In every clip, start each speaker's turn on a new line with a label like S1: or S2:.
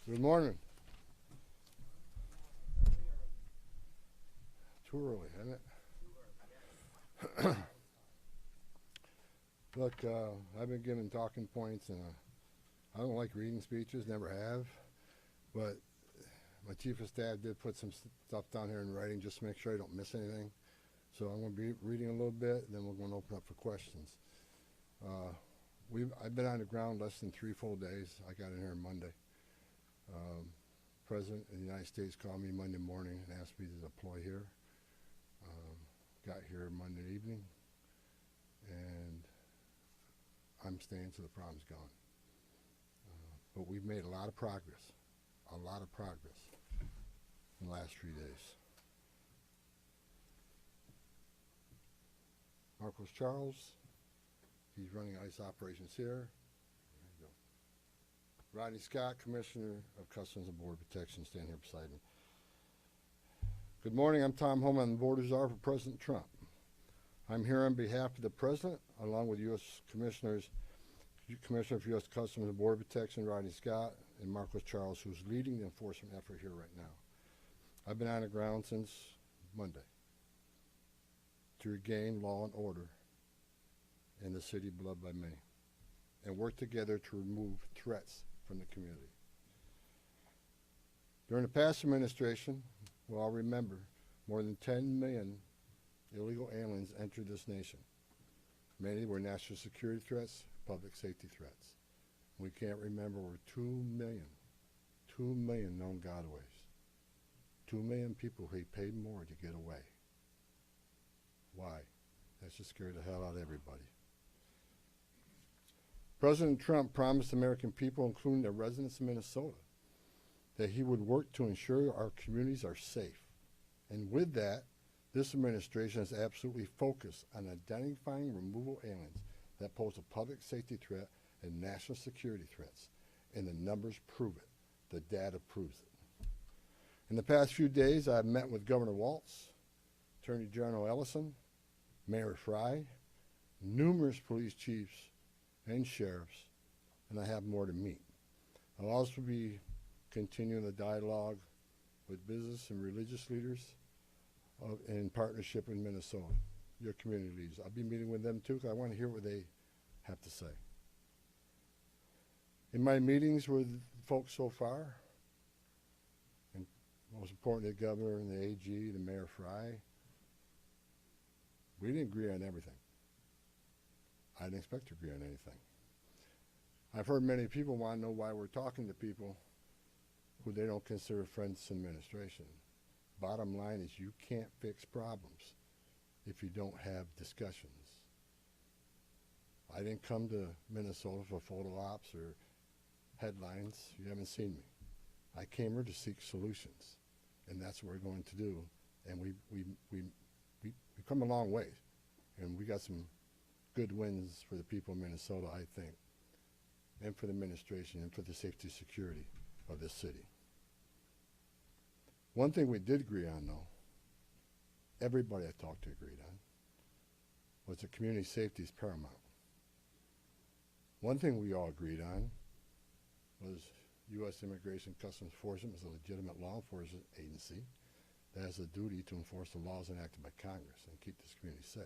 S1: Good morning. Too early, isn't it? Look, I've been given talking points, and I don't like reading speeches, never have. But my chief of staff did put some stuff down here in writing just to make sure I don't miss anything. So I'm going to be reading a little bit, then we're going to open up for questions. I've been on the ground less than 3 full days. I got in here Monday. President of the United States called me Monday morning and asked me to deploy here. Got here Monday evening, and I'm staying till the problem's gone. But we've made a lot of progress in the last 3 days. Marcos Charles, he's running ICE operations here. There you go. Rodney Scott, Commissioner of Customs and Border Protection, standing here beside me. Good morning, I'm Tom Homan, the Border Czar for President Trump. I'm here on behalf of the President, along with U.S. Commissioner for U.S. Customs and Border Protection, Rodney Scott, and Marcos Charles, who's leading the enforcement effort here right now. I've been on the ground since Monday to regain law and order in the city beloved by many, and work together to remove threats from the community. During the past administration, we'll all remember, more than 10 million illegal aliens entered this nation. Many were national security threats, public safety threats. We can't remember over 2 million known gotaways. 2 million people who paid more to get away. Why? That should scare the hell out of everybody. President Trump promised American people, including the residents of Minnesota, that he would work to ensure our communities are safe. And with that, this administration is absolutely focused on identifying removal aliens that pose a public safety threat and national security threats. And the numbers prove it. The data proves it. In the past few days, I've met with Governor Walz, Attorney General Ellison, Mayor Fry, numerous police chiefs and sheriffs, and I have more to meet. I'll also be continuing the dialogue with business and religious leaders in partnership in Minnesota, your community leaders. I'll be meeting with them too because I want to hear what they have to say. In my meetings with folks so far, and most importantly the governor and the AG, the Mayor Fry, we didn't agree on everything. I didn't expect to agree on anything. I've heard many people want to know why we're talking to people who they don't consider friends in administration. Bottom line is you can't fix problems if you don't have discussions. I didn't come to Minnesota for photo ops or headlines. You haven't seen me. I came here to seek solutions, and that's what we're going to do. And we've come a long way, and we got some good wins for the people of Minnesota, I think, and for the administration and for the safety and security of this city. One thing we did agree on, though, everybody I talked to agreed on, was that community safety is paramount. One thing we all agreed on was U.S. Immigration Customs Enforcement is a legitimate law enforcement agency that has a duty to enforce the laws enacted by Congress and keep this community safe.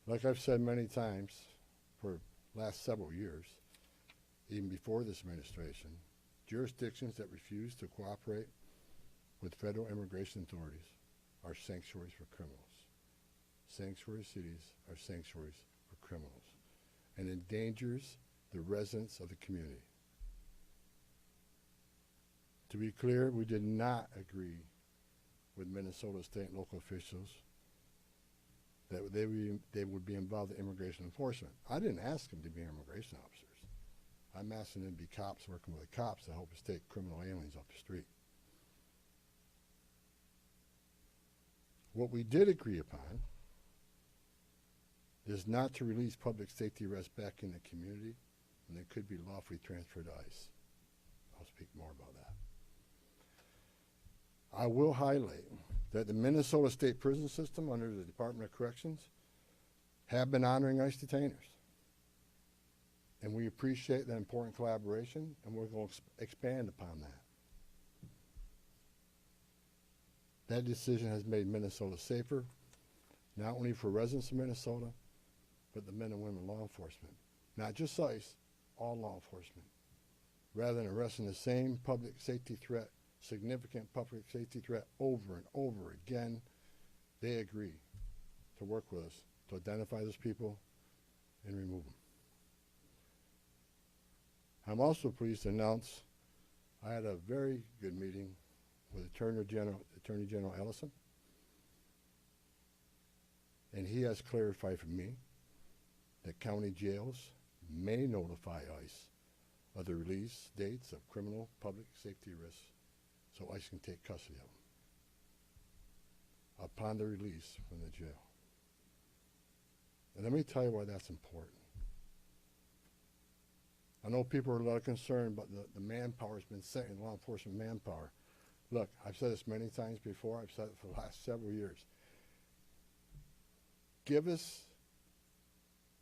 S1: Like I've said many times for the last several years, even before this administration, jurisdictions that refuse to cooperate with federal immigration authorities are sanctuaries for criminals. Sanctuary cities are sanctuaries for criminals and endangers the residents of the community. To be clear, we did not agree with Minnesota state and local officials that they would be involved in immigration enforcement. I didn't ask them to be immigration officers. I'm asking them to be cops working with the cops to help us take criminal aliens off the street. What we did agree upon is not to release public safety arrests back in the community when they could be lawfully transferred to ICE. I'll speak more about that. I will highlight that the Minnesota State Prison System under the Department of Corrections have been honoring ICE detainers. And we appreciate that important collaboration, and we're going to expand upon that. That decision has made Minnesota safer, not only for residents of Minnesota, but the men and women law enforcement. Not just ICE, all law enforcement. Rather than arresting the same public safety threat, significant public safety threat over and over again, they agree to work with us to identify those people and remove them. I'm also pleased to announce I had a very good meeting with Attorney General Ellison, and he has clarified for me that county jails may notify ICE of the release dates of criminal public safety risks so ICE can take custody of them upon the release from the jail. And let me tell you why that's important. I know people are a lot concerned about the manpower has been sent in law enforcement manpower. Look, I've said this many times before. I've said it for the last several years. Give us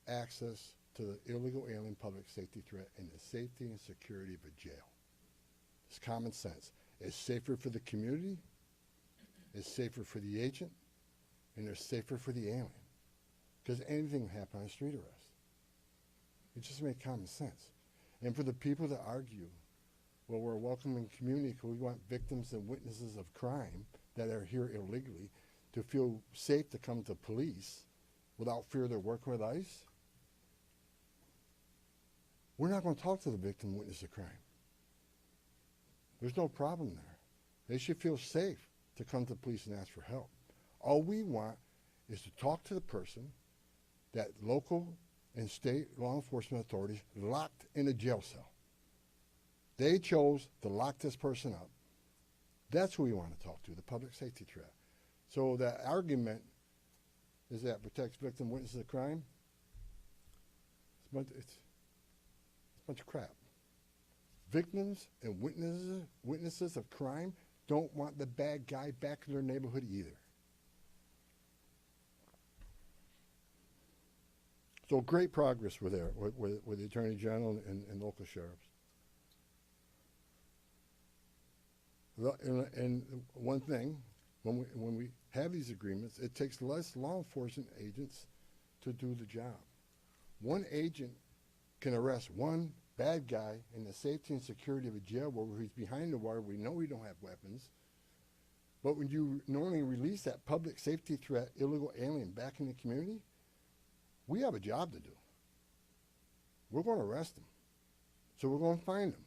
S1: access to the illegal alien public safety threat and the safety and security of a jail. It's common sense. It's safer for the community, it's safer for the agent, and it's safer for the alien. Because anything can happen on a street arrest. It just makes common sense. And for the people that argue, well, we're a welcoming community because we want victims and witnesses of crime that are here illegally to feel safe to come to police without fear they're working with ICE, we're not going to talk to the victim and witness of crime. There's no problem there. They should feel safe to come to police and ask for help. All we want is to talk to the person that local and state law enforcement authorities locked in a jail cell. They chose to lock this person up. That's who we want to talk to, the public safety threat. So that argument is that protects victim witnesses of crime. It's a bunch of crap. Victims and witnesses of crime don't want the bad guy back in their neighborhood either. So great progress with the Attorney General and local sheriffs. And one thing, when we have these agreements, it takes less law enforcement agents to do the job. One agent can arrest one bad guy in the safety and security of a jail where he's behind the wire. We know we don't have weapons. But when you normally release that public safety threat, illegal alien back in the community, we have a job to do. We're going to arrest him. So we're going to find him.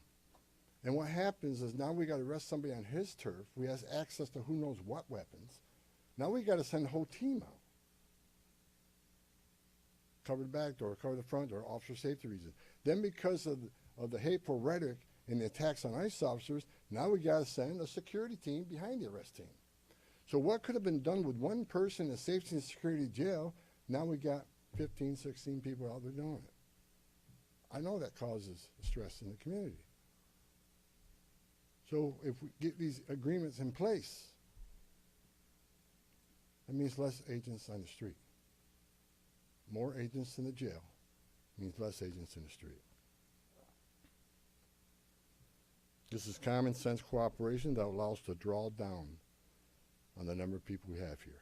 S1: And what happens is now we got to arrest somebody on his turf who has access to who knows what weapons. Now we got to send the whole team out. Cover the back door, cover the front door, officer safety reasons. Then because of the hateful rhetoric and the attacks on ICE officers, now we got to send a security team behind the arrest team. So what could have been done with one person in safety and security jail, now we got 15, 16 people out there doing it. I know that causes stress in the community. So if we get these agreements in place, that means less agents on the street. More agents in the jail means less agents in the street. This is common sense cooperation that allows us to draw down on the number of people we have here.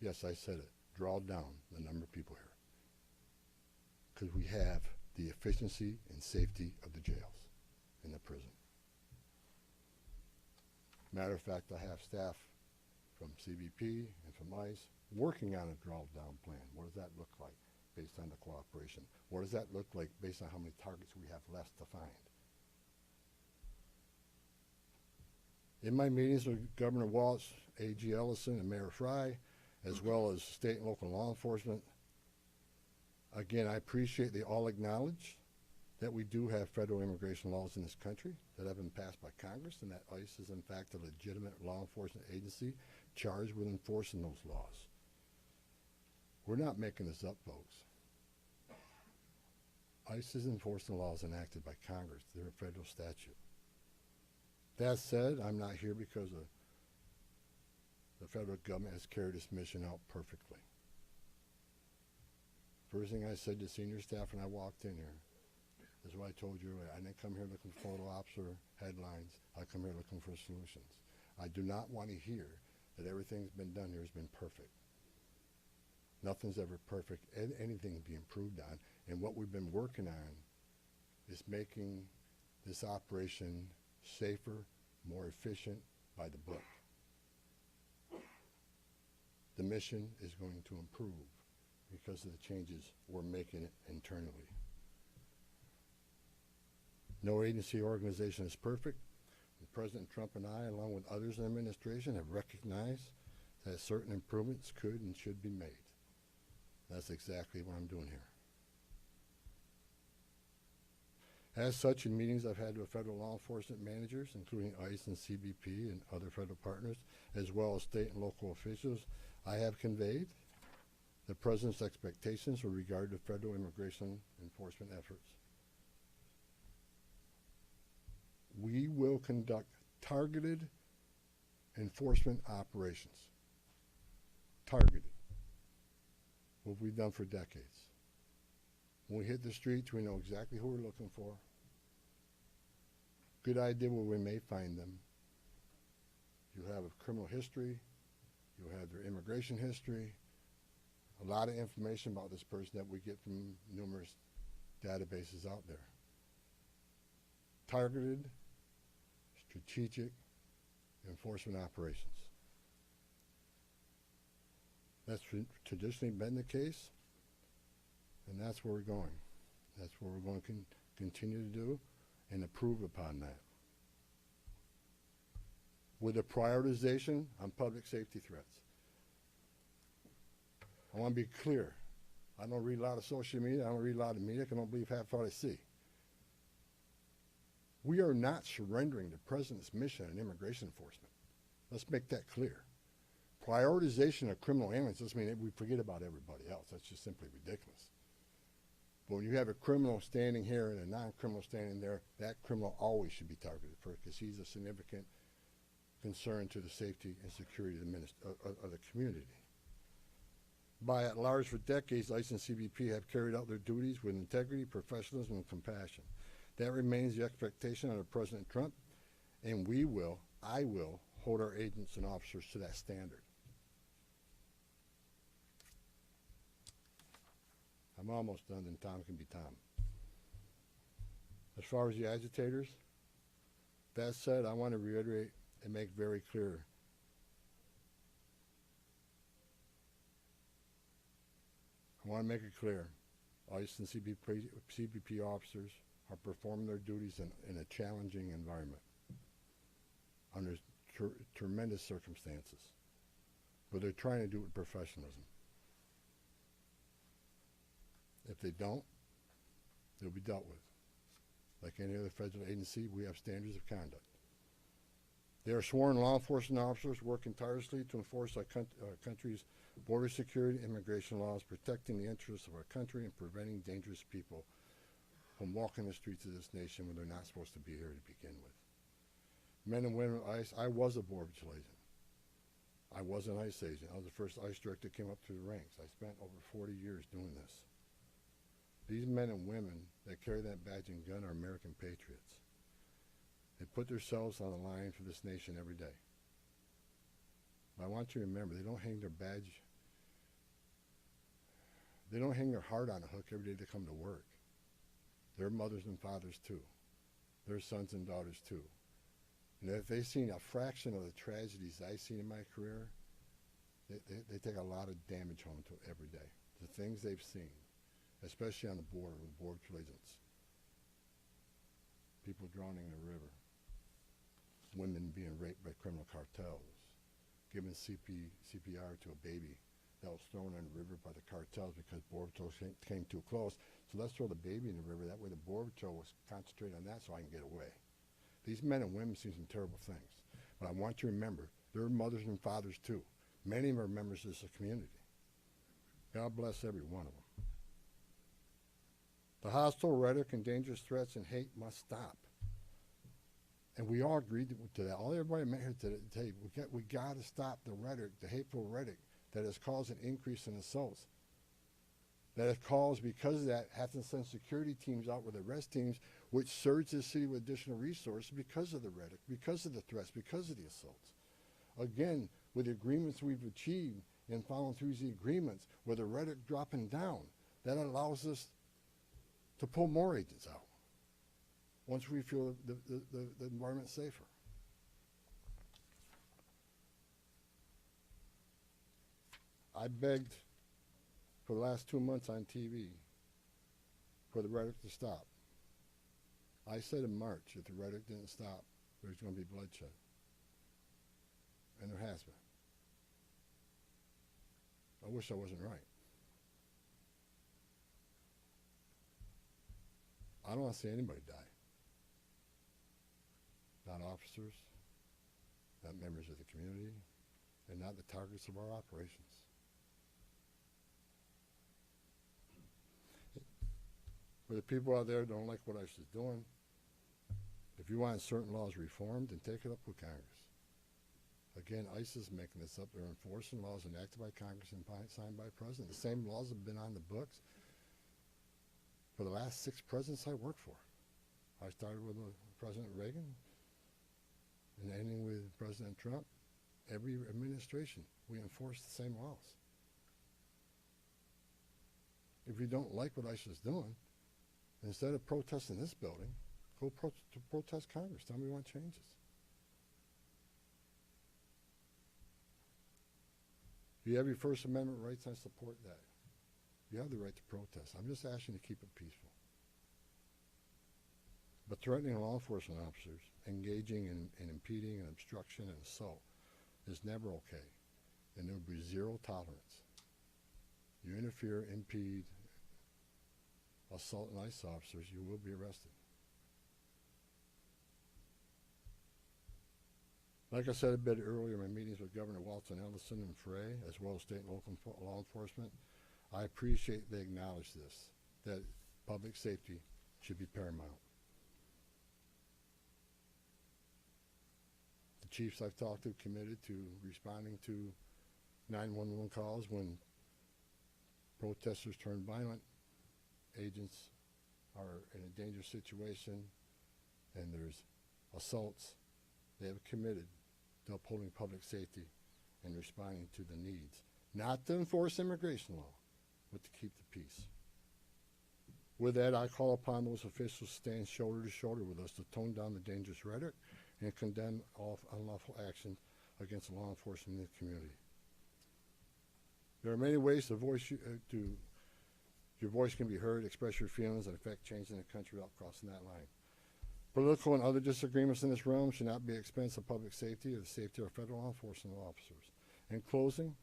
S1: Yes, I said it. Draw down the number of people here. Because we have the efficiency and safety of the jails and the prison. Matter of fact, I have staff from CBP and from ICE working on a draw-down plan. What does that look like based on the cooperation? What does that look like based on how many targets we have left to find? In my meetings with Governor Walz, A.G. Ellison, and Mayor Fry, as well as state and local law enforcement, again, I appreciate they all acknowledge that we do have federal immigration laws in this country that have been passed by Congress, and that ICE is in fact a legitimate law enforcement agency charged with enforcing those laws. We're not making this up, folks. ICE is enforcing laws enacted by Congress. They're a federal statute. That said, I'm not here because the federal government has carried this mission out perfectly. First thing I said to senior staff when I walked in here, That's what I told you earlier. I didn't come here looking for photo ops or headlines. I come here looking for solutions. I do not want to hear that everything's been done here has been perfect. Nothing's ever perfect. Anything can be improved on. And what we've been working on is making this operation safer, more efficient, by the book. The mission is going to improve because of the changes we're making internally. No agency or organization is perfect. And President Trump and I, along with others in the administration, have recognized that certain improvements could and should be made. That's exactly what I'm doing here. As such, in meetings I've had with federal law enforcement managers, including ICE and CBP and other federal partners, as well as state and local officials, I have conveyed the President's expectations with regard to federal immigration enforcement efforts. We will conduct targeted enforcement operations. Targeted. What we've done for decades. When we hit the streets, we know exactly who we're looking for. Good idea where we may find them. You have a criminal history. You have their immigration history. A lot of information about this person that we get from numerous databases out there. Targeted, strategic enforcement operations. That's traditionally been the case, and that's where we're going. That's what we're going to continue to do and improve upon that. With a prioritization on public safety threats. I want to be clear. I don't read a lot of social media. I don't read a lot of media. I don't believe half what I see. We are not surrendering the President's mission in immigration enforcement. Let's make that clear. Prioritization of criminal aliens doesn't mean that we forget about everybody else. That's just simply ridiculous. But when you have a criminal standing here and a non-criminal standing there, that criminal always should be targeted first because he's a significant concern to the safety and security of the community. By at large for decades, ICE and CBP have carried out their duties with integrity, professionalism, and compassion. That remains the expectation under President Trump, and I will, hold our agents and officers to that standard. I'm almost done, and Tom can be Tom. As far as the agitators, that said, I want to reiterate and make very clear I want to make it clear, ICE and CBP officers are performing their duties in a challenging environment under tremendous circumstances, but they're trying to do it with professionalism. If they don't, they'll be dealt with. Like any other federal agency, we have standards of conduct. They are sworn law enforcement officers working tirelessly to enforce our country's border security and immigration laws, protecting the interests of our country and preventing dangerous people from walking the streets of this nation when they're not supposed to be here to begin with. Men and women of ICE, I was a Border Patrol agent. I was an ICE agent. I was the first ICE director that came up through the ranks. I spent over 40 years doing this. These men and women that carry that badge and gun are American patriots. They put themselves on the line for this nation every day. But I want you to remember, they don't hang their badge, they don't hang their heart on a hook every day they come to work. They're mothers and fathers too. They're sons and daughters too. And if they've seen a fraction of the tragedies I've seen in my career, they take a lot of damage home to every day. The things they've seen, especially on the border with Border Patrol agents. People drowning in the river. Women being raped by criminal cartels. Giving CPR to a baby that was thrown in the river by the cartels because Border Patrol came too close. So let's throw the baby in the river. That way the Border Patrol was concentrating on that so I can get away. These men and women see some terrible things. But I want you to remember, they're mothers and fathers too. Many of them are members of this community. God bless every one of them. The hostile rhetoric and dangerous threats and hate must stop. And we all agreed to that. All everybody met here today, we got to stop the rhetoric, the hateful rhetoric that has caused an increase in assaults. that it calls, because of that, have to send security teams out with arrest teams, which surge the city with additional resources because of the rhetoric, because of the threats, because of the assaults. Again, with the agreements we've achieved and following through the agreements, with the rhetoric dropping down, that allows us to pull more agents out once we feel the environment's safer. I begged for the last 2 months on TV for the rhetoric to stop. I said in March, if the rhetoric didn't stop, there's going to be bloodshed. And there has been. I wish I wasn't right. I don't want to see anybody die. Not officers, not members of the community, and not the targets of our operations. For the people out there who don't like what ICE is doing, if you want certain laws reformed, then take it up with Congress. Again, ICE is making this up. They're enforcing laws enacted by Congress and signed by the President. The same laws have been on the books for the last 6 presidents I worked for. I started with President Reagan and ending with President Trump. Every administration, we enforce the same laws. If you don't like what ICE is doing, instead of protesting this building, go protest Congress. Tell me you want changes. You have your First Amendment rights, I support that. You have the right to protest. I'm just asking you to keep it peaceful. But threatening law enforcement officers, engaging in impeding and obstruction and assault is never okay. And there will be zero tolerance. You interfere, impede, assault an ICE officers, you will be arrested. Like I said a bit earlier in my meetings with Governor Walton Ellison and Frey, as well as state and local law enforcement, I appreciate they acknowledge this, that public safety should be paramount. The chiefs I've talked to committed to responding to 911 calls when protesters turn violent, agents are in a dangerous situation, and there's assaults. They have committed to upholding public safety and responding to the needs, not to enforce immigration law, but to keep the peace. With that, I call upon those officials to stand shoulder to shoulder with us to tone down the dangerous rhetoric and condemn all unlawful action against law enforcement in the community. There are many ways your voice can be heard, express your feelings, and affect change in the country without crossing that line. Political and other disagreements in this realm should not be at the expense of public safety or the safety of federal law enforcement officers. In closing,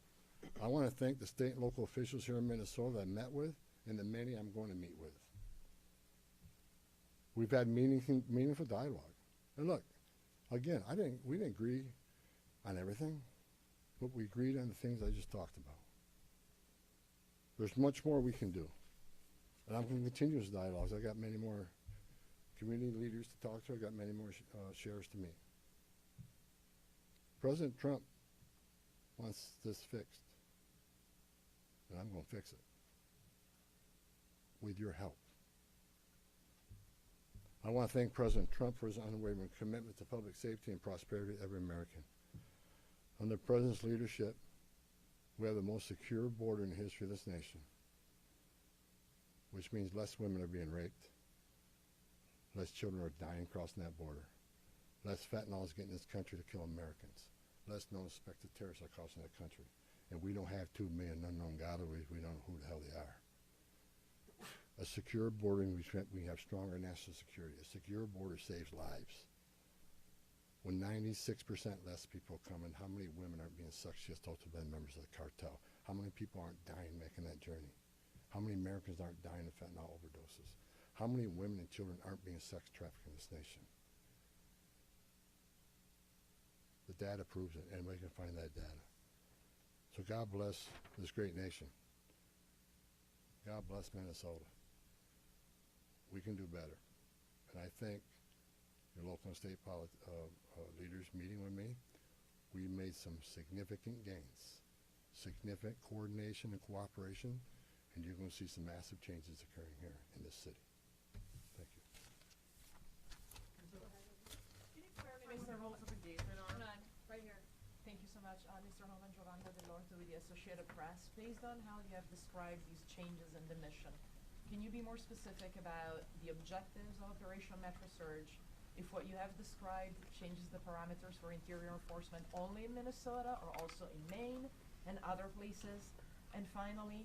S1: I want to thank the state and local officials here in Minnesota that I met with and the many I'm going to meet with. We've had meaningful dialogue. And look, again, we didn't agree on everything, but we agreed on the things I just talked about. There's much more we can do. And I'm going to continue this dialogues. I got many more community leaders to talk to. I got many more sheriffs to meet. President Trump wants this fixed, and I'm going to fix it with your help. I want to thank President Trump for his unwavering commitment to public safety and prosperity of every American. Under the President's leadership, we have the most secure border in the history of this nation, which means less women are being raped, less children are dying crossing that border, less fentanyl is getting in this country to kill Americans, less known suspected terrorists are crossing that country. And we don't have 2 million unknown gotaways. We don't know who the hell they are. A secure border, we have stronger national security. A secure border saves lives. When 96% less people come in, how many women aren't being sexually assaulted by members of the cartel? How many people aren't dying making that journey? How many Americans aren't dying of fentanyl overdoses? How many women and children aren't being sex trafficked in this nation? The data proves it, and we can find that data. So God bless this great nation. God bless Minnesota. We can do better. And I thank your local and state leaders meeting with me. We made some significant gains, significant coordination and cooperation, and you're going to see some massive changes occurring here in this city. Thank you.
S2: Mr. Homan,
S3: Hold on, right here.
S2: thank you so much. Mr. Homan, Giovanna Dell'Orto with the Associated Press. Based on how you have described these changes in the mission, can you be more specific about the objectives of Operation Metro Surge? If what you have described changes the parameters for interior enforcement only in Minnesota or also in Maine and other places? And finally,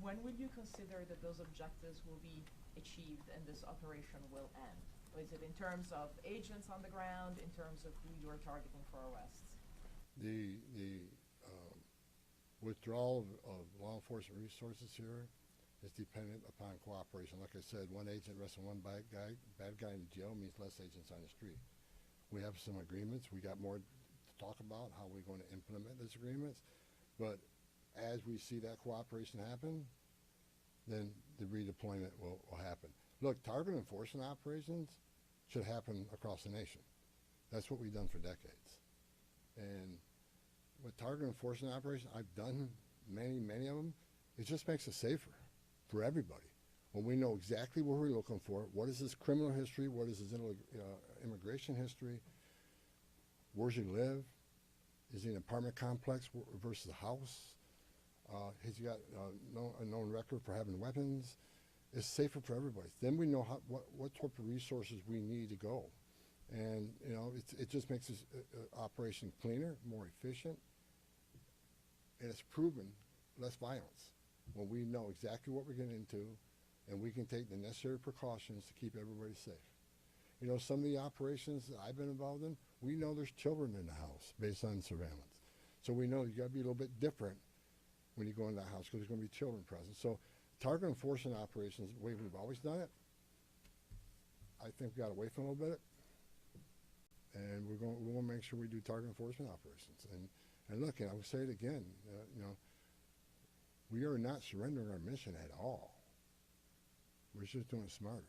S2: when will you consider that those objectives will be achieved and this operation will end? Is it in terms of agents on the ground, in terms of who you are targeting for arrests?
S1: The withdrawal of law enforcement resources here is dependent upon cooperation. Like I said, one agent arresting one bad guy in the jail means less agents on the street. We have some agreements. We got more to talk about how we're going to implement those agreements. But as we see that cooperation happen, then the redeployment will happen. Look, target enforcement operations should happen across the nation. That's what we've done for decades. And with target enforcement operations, I've done many of them. It just makes it safer for everybody. When we know exactly what we're looking for, what is his criminal history, what is his immigration history, where's he live, is he in an apartment complex versus a house, has he got a known record for having weapons, it's safer for everybody. Then we know what type of resources we need to go. And you know, it just makes this operation cleaner, more efficient, and it's proven less violence when we know exactly what we're getting into and we can take the necessary precautions to keep everybody safe. You know, some of the operations that I've been involved in, we know there's children in the house based on surveillance. So we know you got to be a little bit different when you go in the house because there's going to be children present. So target enforcement operations, the way we've always done it, I think we got away from a little bit. And we're going to make sure we do target enforcement operations. And look, and I will say it again, you know, we are not surrendering our mission at all. We're just doing it smarter.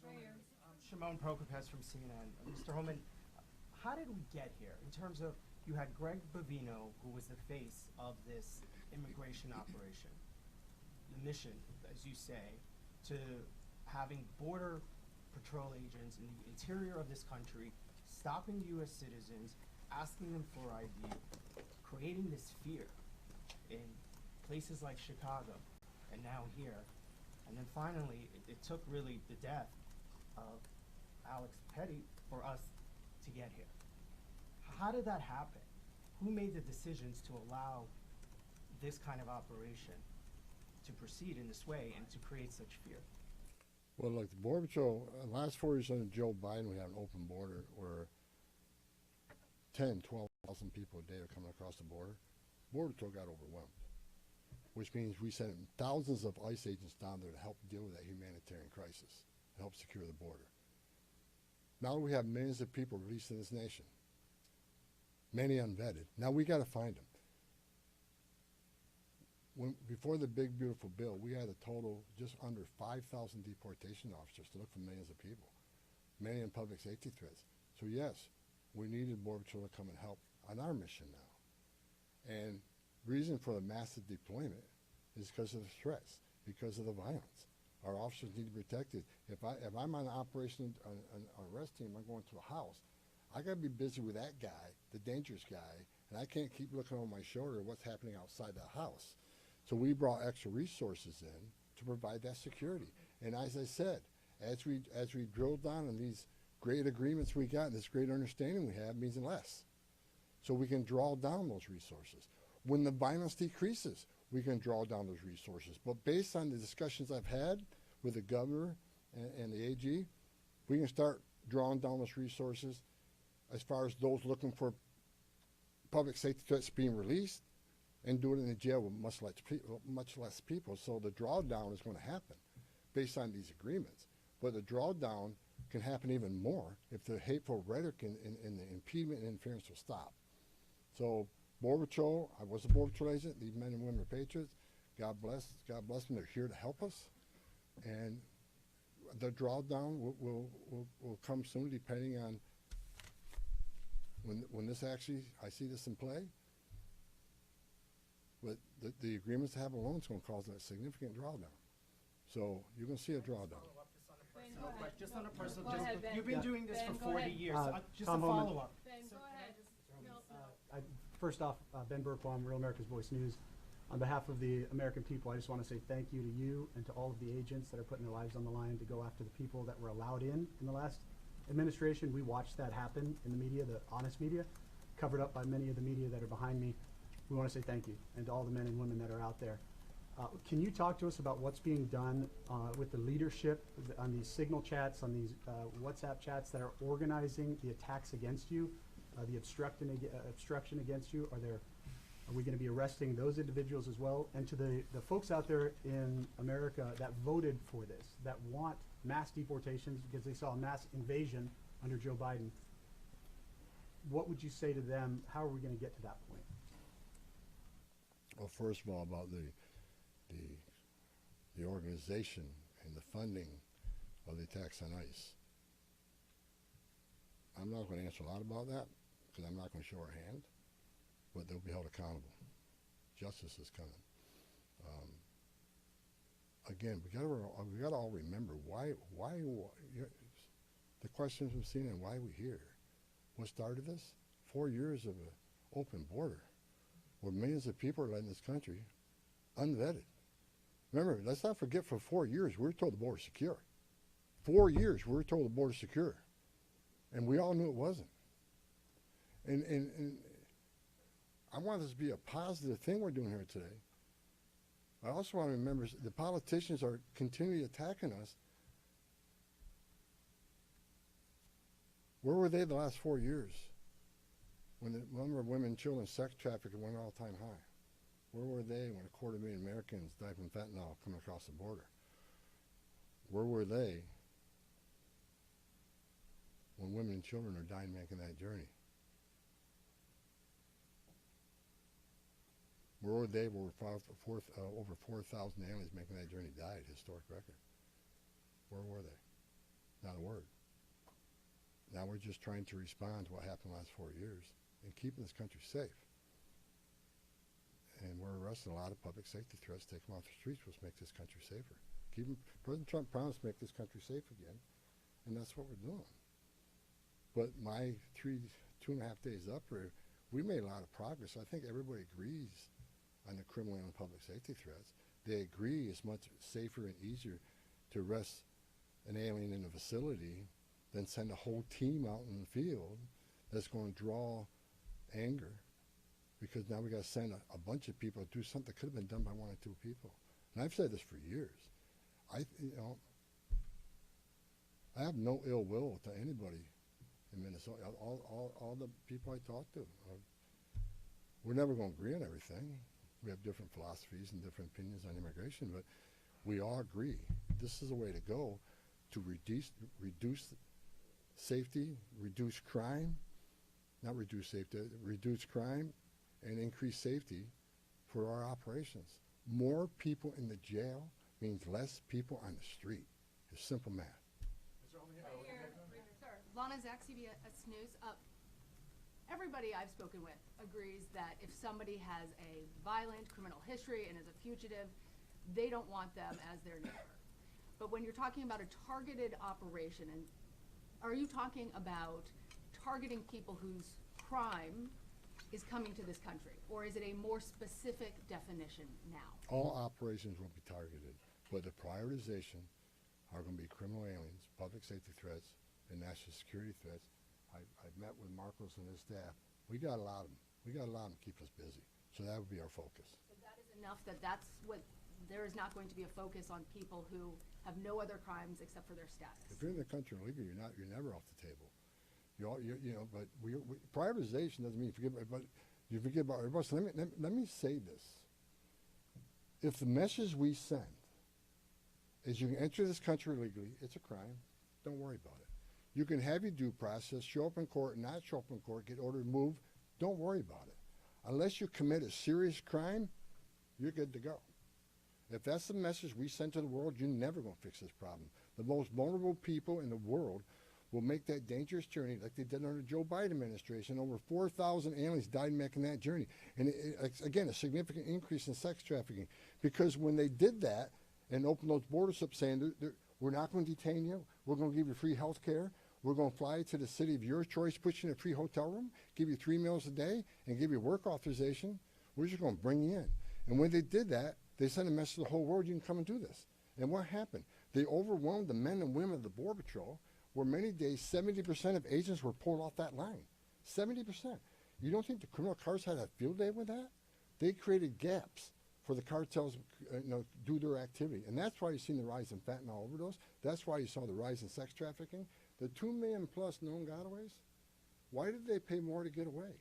S3: Right here.
S4: Shimon Prokopez from CNN. Mr. Homan, how did we get here in terms of you had Greg Bovino, who was the face of this immigration operation, the mission, as you say, to having border patrol agents in the interior of this country, stopping U.S. citizens, asking them for ID, creating this fear in places like Chicago and now here. And then finally, it took really the death of Alex Petty for us to get here. How did that happen? Who made the decisions to allow this kind of operation to proceed in this way and to create such fear?
S1: Well, look, the Border Patrol, the last 4 years under Joe Biden, we had an open border where 10, 12,000 people a day are coming across the border. Border Patrol got overwhelmed, which means we sent thousands of ICE agents down there to help deal with that humanitarian crisis, to help secure the border. Now we have millions of people released in this nation, many unvetted. Now we got to find them. Before the big, beautiful bill, we had a total just under 5,000 deportation officers to look for millions of people, many in public safety threats. So yes, we needed Border Patrol to come and help on our mission now. And reason for the massive deployment is because of the threats, because of the violence. Our officers need to be protected. If I'm on an operation, an arrest team, I'm going to a house, I got to be busy with that guy, the dangerous guy, and I can't keep looking over my shoulder at what's happening outside the house. So we brought extra resources in to provide that security. And as I said, as we drill down on these great agreements we got, and this great understanding we have means less. So we can draw down those resources. When the violence decreases, we can draw down those resources. But based on the discussions I've had with the governor and the AG, we can start drawing down those resources as far as those looking for public safety threats being released, and do it in the jail with much less people. So the drawdown is going to happen based on these agreements. But the drawdown can happen even more if the hateful rhetoric and the impediment and interference will stop. So Border Patrol, I was a Border Patrol agent. These men and women are patriots. God bless them. They're here to help us. And the drawdown will come soon, depending on when this actually, I see this in play. But the agreements to have a loan is going to cause a significant drawdown. So you're going to see a drawdown.
S4: Just on a personal,
S2: Go ahead, Ben.
S4: you've been doing this
S2: Ben,
S4: for
S2: go
S4: 40
S2: ahead.
S4: years. Just a
S5: Tom Homan.
S4: follow-up.
S3: Ben,
S4: So
S3: go
S4: can I
S3: ahead.
S4: just-
S5: First off, Ben Burkbaum, Real America's Voice News. On behalf of the American people, I just want to say thank you to you and to all of the agents that are putting their lives on the line to go after the people that were allowed in the last administration. We watched that happen in the media, the honest media, covered up by many of the media that are behind me. We want to say thank you, and to all the men and women that are out there. Can you talk to us about what's being done with the leadership on these signal chats, on these WhatsApp chats that are organizing the attacks against you, the obstruction against you? Are we going to be arresting those individuals as well? And to the folks out there in America that voted for this, that want mass deportations because they saw a mass invasion under Joe Biden, what would you say to them? How are we going to get to that point?
S1: Well, first of all, about the organization and the funding of the attacks on ICE. I'm not going to answer a lot about that because I'm not going to show our hand, but they'll be held accountable. Justice is coming. Again, we got to all remember why the questions we've seen and why we're here. What started this? 4 years of an open border, where millions of people are in this country unvetted. Remember, let's not forget, for 4 years we were told the border's secure. 4 years we were told the border's secure, and we all knew it wasn't. And I want this to be a positive thing we're doing here today. I also want to remember the politicians are continually attacking us. Where were they the last 4 years when the number of women, children, sex trafficking went all-time high? Where were they when 250,000 Americans died from fentanyl coming across the border? Where were they when women and children are dying making that journey? Where were they when over 4,000 aliens making that journey died? Historic record. Where were they? Not a word. Now we're just trying to respond to what happened the last 4 years and keeping this country safe. And we're arresting a lot of public safety threats, take them off the streets, which make this country safer. President Trump promised to make this country safe again, and that's what we're doing. But my 2.5 days up here, we made a lot of progress. I think everybody agrees on the criminal and public safety threats. They agree it's much safer and easier to arrest an alien in a facility than send a whole team out in the field that's going to draw anger, because now we got to send a bunch of people to do something that could have been done by 1 or 2 people. And I've said this for years. I have no ill will to anybody in Minnesota. All the people I talk to, we're never going to agree on everything. We have different philosophies and different opinions on immigration, but we all agree this is a way to go to reduce safety, reduce crime, not reduce safety, reduce crime and increase safety for our operations. More people in the jail means less people on the street. It's simple math.
S3: Sir, Lana Zach, CBS News. Everybody I've spoken with agrees that if somebody has a violent criminal history and is a fugitive, they don't want them as their neighbor. But when you're talking about a targeted operation, and are you talking about targeting people whose crime is coming to this country, or is it a more specific definition now?
S1: All operations will be targeted, but the prioritization are going to be criminal aliens, public safety threats, and national security threats. I've met with Marcos and his staff. We got to allow them. We got to allow them to keep us busy. So that would be our focus.
S3: So that is enough that's what, there is not going to be a focus on people who have no other crimes except for their status.
S1: If you're in the country illegally, you're never off the table. But prioritization doesn't mean you forget about everybody. So let me say this. If the message we send is you can enter this country illegally, it's a crime, don't worry about it. You can have your due process, show up in court, not show up in court, get ordered moved, don't worry about it. Unless you commit a serious crime, you're good to go. If that's the message we send to the world, you're never going to fix this problem. The most vulnerable people in the world will make that dangerous journey like they did under the Joe Biden administration. Over 4,000 aliens died making that journey. And it's, again, a significant increase in sex trafficking. Because when they did that and opened those borders up saying, we're not going to detain you, we're going to give you free health care, we're going to fly you to the city of your choice, put you in a free hotel room, give you 3 meals a day, and give you work authorization, we're just going to bring you in. And when they did that, they sent a message to the whole world, you can come and do this. And what happened? They overwhelmed the men and women of the Border Patrol, where many days 70% of agents were pulled off that line. 70%. You don't think the criminal cars had a field day with that? They created gaps for the cartels do their activity. And that's why you've seen the rise in fentanyl overdose. That's why you saw the rise in sex trafficking. The 2 million plus known gotaways, why did they pay more to get away?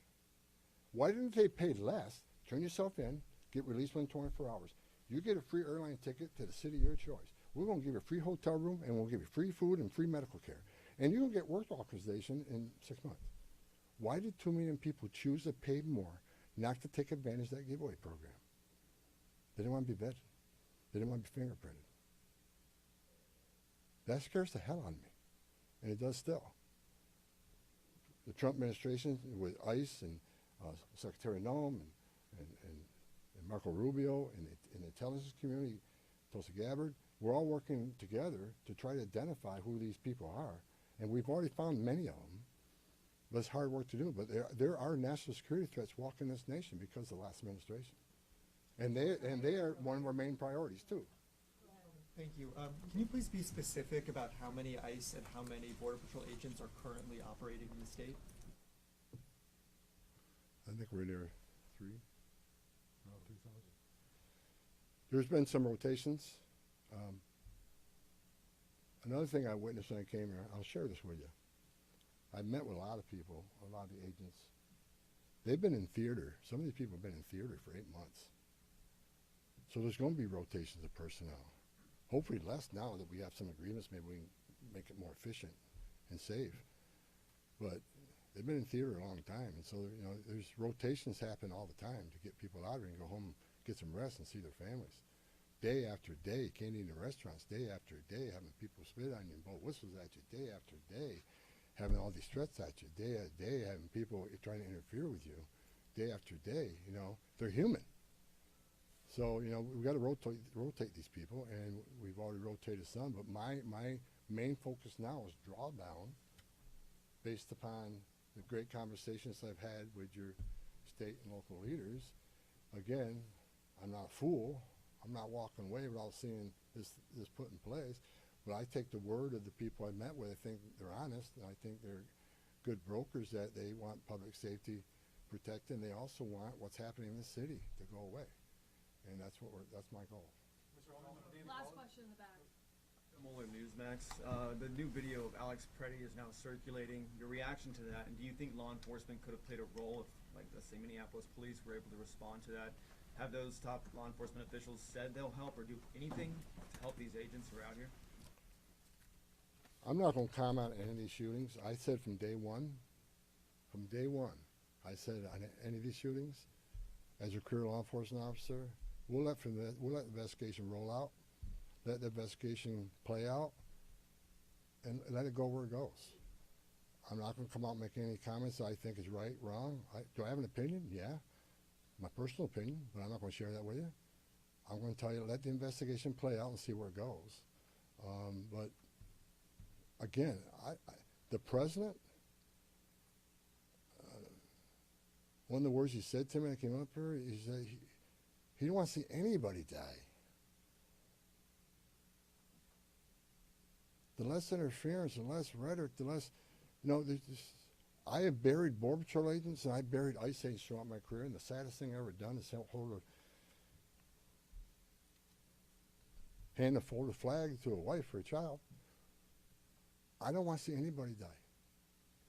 S1: Why didn't they pay less, turn yourself in, get released within 24 hours? You get a free airline ticket to the city of your choice. We're going to give you a free hotel room, and we'll give you free food and free medical care. And you're going to get work authorization in 6 months. Why did 2 million people choose to pay more not to take advantage of that giveaway program? They didn't want to be vetted. They didn't want to be fingerprinted. That scares the hell out of me, and it does still. The Trump administration with ICE and Secretary Noem and Marco Rubio and the intelligence community, Tulsi Gabbard, we're all working together to try to identify who these people are. And we've already found many of them, but it's hard work to do. But there are national security threats walking this nation because of the last administration. And they are one of our main priorities, too.
S6: Thank you. Can you please be specific about how many ICE and how many Border Patrol agents are currently operating in the state?
S1: I think we're near 3,000. There's been some rotations. Another thing I witnessed when I came here, I'll share this with you. I met with a lot of people, a lot of the agents. They've been in theater. Some of these people have been in theater for 8 months. So there's going to be rotations of personnel. Hopefully less now that we have some agreements. Maybe we can make it more efficient and safe. But they've been in theater a long time. And so, there's rotations happen all the time to get people out of here and go home, get some rest and see their families. Day after day, can't eat in restaurants, day after day, having people spit on you and blow whistles at you, day after day, having all these threats at you, day after day, having people trying to interfere with you, day after day, they're human. So, we've got to rotate these people, and we've already rotated some, but my main focus now is drawdown based upon the great conversations I've had with your state and local leaders. Again, I'm not a fool. I'm not walking away without seeing this put in place. But I take the word of the people I met with. I think they're honest, and I think they're good brokers that they want public safety protected, and they also want what's happening in the city to go away. And that's my goal.
S3: Last question in the back.
S6: Muller Newsmax. The new video of Alex Preddy is now circulating. Your reaction to that, and do you think law enforcement could have played a role if, let's say, Minneapolis police were able to respond to that? Have those top law enforcement officials said they'll help or do anything to help these agents who are out here?
S1: I'm not going to comment on any of these shootings. I said from day one, I said on any of these shootings, as a career law enforcement officer, we'll let the investigation roll out, let the investigation play out, and let it go where it goes. I'm not going to come out and make any comments that I think is right, wrong. Do I have an opinion? Yeah. My personal opinion, but I'm not going to share that with you. I'm going to tell you, let the investigation play out and see where it goes. But again, the president, one of the words he said to me when I came up here, he said he didn't want to see anybody die. The less interference, the less rhetoric, the less, I have buried Border Patrol agents and I buried ICE agents throughout my career, and the saddest thing I've ever done is hand a folded flag to a wife or a child. I don't want to see anybody die,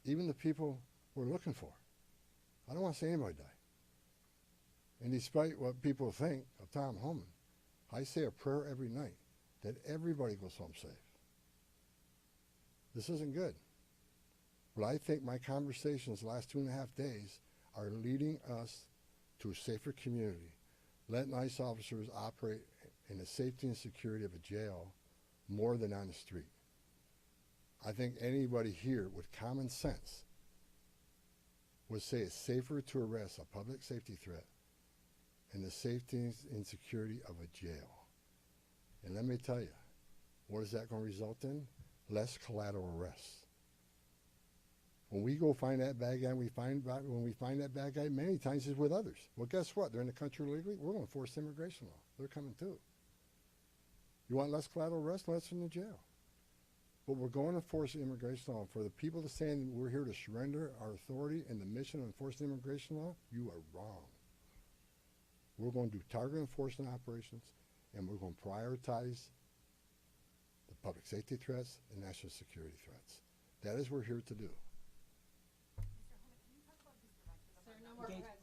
S1: even the people we're looking for. I don't want to see anybody die. And despite what people think of Tom Homan, I say a prayer every night that everybody goes home safe. This isn't good. But I think my conversations the last 2.5 days are leading us to a safer community, letting ICE officers operate in the safety and security of a jail more than on the street. I think anybody here with common sense would say it's safer to arrest a public safety threat and the safety and security of a jail. And let me tell you, what is that going to result in? Less collateral arrests. When we go find that bad guy, when we find that bad guy, many times he's with others. Well, guess what? They're in the country illegally. We're going to enforce immigration law. They're coming too. You want less collateral arrest? Less in the jail. But we're going to enforce immigration law. For the people to say we're here to surrender our authority and the mission of enforcing immigration law, you are wrong. We're going to do target enforcement operations, and we're going to prioritize the public safety threats and national security threats. That is what we're here to do.
S3: Sir, no more
S4: Engage-
S3: questions.